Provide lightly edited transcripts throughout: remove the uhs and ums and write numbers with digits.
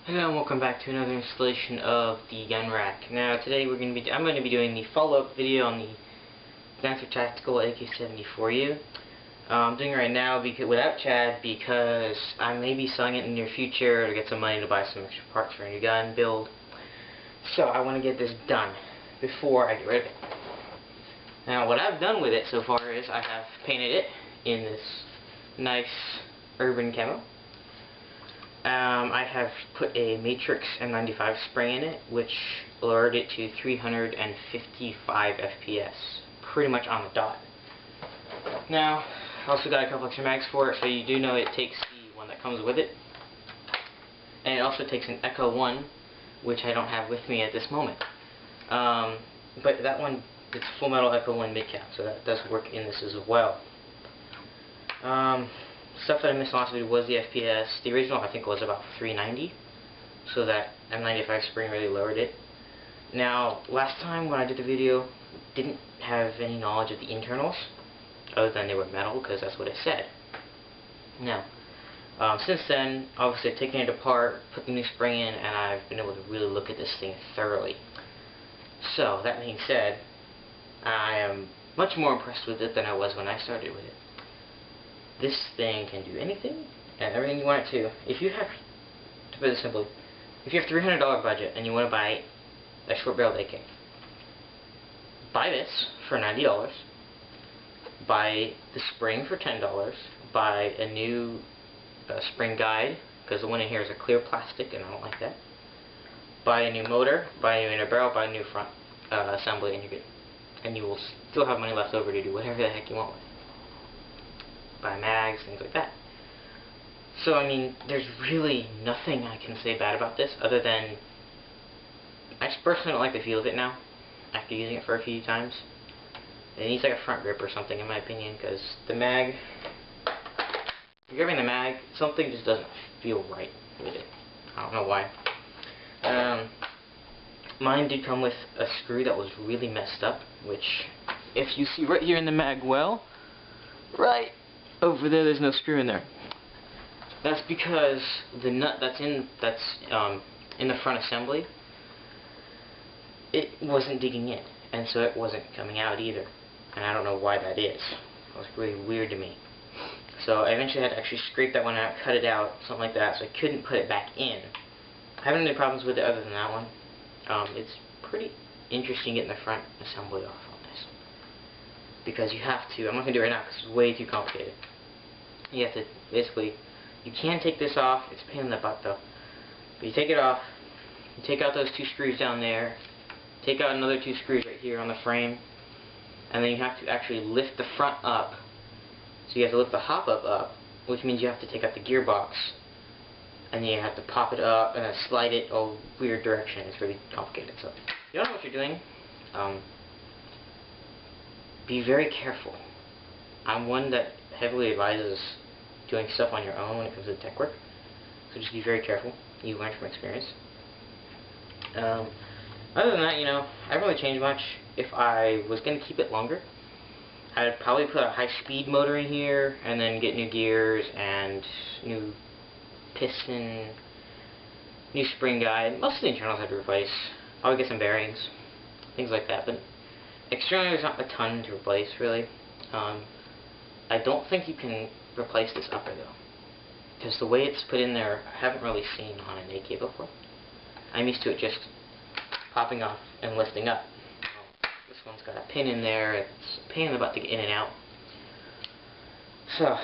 Hello and welcome back to another installation of the gun rack. Now today I'm going to be doing the follow-up video on the Dancer Tactical AK74u. I'm doing it right now without Chad because I may be selling it in the near future to get some money to buy some extra parts for a new gun build. So I want to get this done before I get rid of it. Now what I've done with it so far is I have painted it in this nice urban camo. I have put a Matrix M95 spray in it, which lowered it to 355 FPS, pretty much on the dot. Now, I also got a couple extra mags for it, so you do know it takes the one that comes with it. And it also takes an Echo 1, which I don't have with me at this moment. But that one, it's Full Metal Echo 1 mid-cap, so that does work in this as well. Stuff that I missed last video was the FPS. The original I think was about 390, so that M95 spring really lowered it. Now, last time when I did the video, didn't have any knowledge of the internals, other than they were metal, because that's what it said. Now, since then, obviously I've taken it apart, put the new spring in, and I've been able to really look at this thing thoroughly. So, that being said, I am much more impressed with it than I was when I started with it. This thing can do anything and everything you want it to. If you have, to put it simply, if you have $300 budget and you want to buy a short-barreled AK, buy this for $90, buy the spring for $10, buy a new spring guide, because the one in here is a clear plastic and I don't like that. Buy a new motor, buy a new inner barrel, buy a new front assembly, and you're good. And you will still have money left over to do whatever the heck you want with it. Buy mags, things like that. So, I mean, there's really nothing I can say bad about this, other than I just personally don't like the feel of it now, after using it for a few times. It needs like a front grip or something, in my opinion, because the mag, if you're grabbing the mag, something just doesn't feel right with it. I don't know why. Mine did come with a screw that was really messed up, which, if you see right here in the mag well, right over there's no screw in there. That's because the nut that's in the front assembly, it wasn't digging in, and so it wasn't coming out either. And I don't know why that is. It was really weird to me. So I eventually had to actually scrape that one out, cut it out, something like that, so I couldn't put it back in. I haven't had any problems with it other than that one. It's pretty interesting getting the front assembly off on this, because you have to, I'm not going to do it right now because it's way too complicated. You have to, basically, you can take this off, it's a pain in the butt though, but you take it off, you take out those two screws down there, take out another two screws right here on the frame, and then you have to actually lift the front up. So you have to lift the hop up, which means you have to take out the gearbox, and then you have to pop it up and then slide it a weird direction. It's really complicated. So if you don't know what you're doing, be very careful. I'm one that heavily advises doing stuff on your own when it comes to tech work, so just be very careful. You learn from experience. Other than that, you know, I haven't really changed much. If I was going to keep it longer, I'd probably put a high-speed motor in here and then get new gears and new piston, new spring guide. Most of the internals I had to replace. I would get some bearings, things like that, but externally there's not a ton to replace, really. I don't think you can replace this upper, though, because the way it's put in there, I haven't really seen on an AK before. I'm used to it just popping off and lifting up. This one's got a pin in there. It's a pain in the butt to get in and out. So,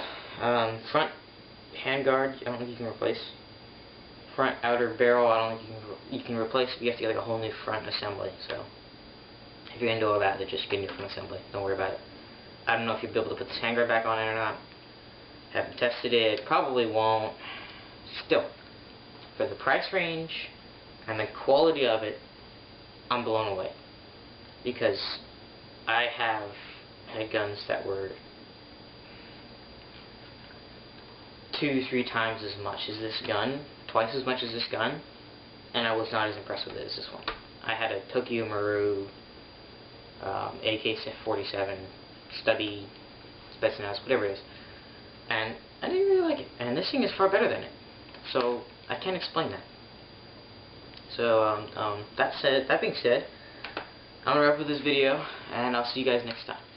front handguard, I don't think you can replace. Front outer barrel, I don't think you can replace, but you have to get like a whole new front assembly. So, if you're going to do all that, then just get a new front assembly. Don't worry about it. I don't know if you'll be able to put this handguard back on it or not. Haven't tested it. Probably won't. Still, for the price range and the quality of it, I'm blown away. Because I have had guns that were 2-3 times as much as this gun, twice as much as this gun, and I was not as impressed with it as this one. I had a Tokyo Maru AK47 Stubby, Spetsnaz, whatever it is, and I didn't really like it, and this thing is far better than it, so I can't explain that. So that being said, I'm gonna wrap up this video, and I'll see you guys next time.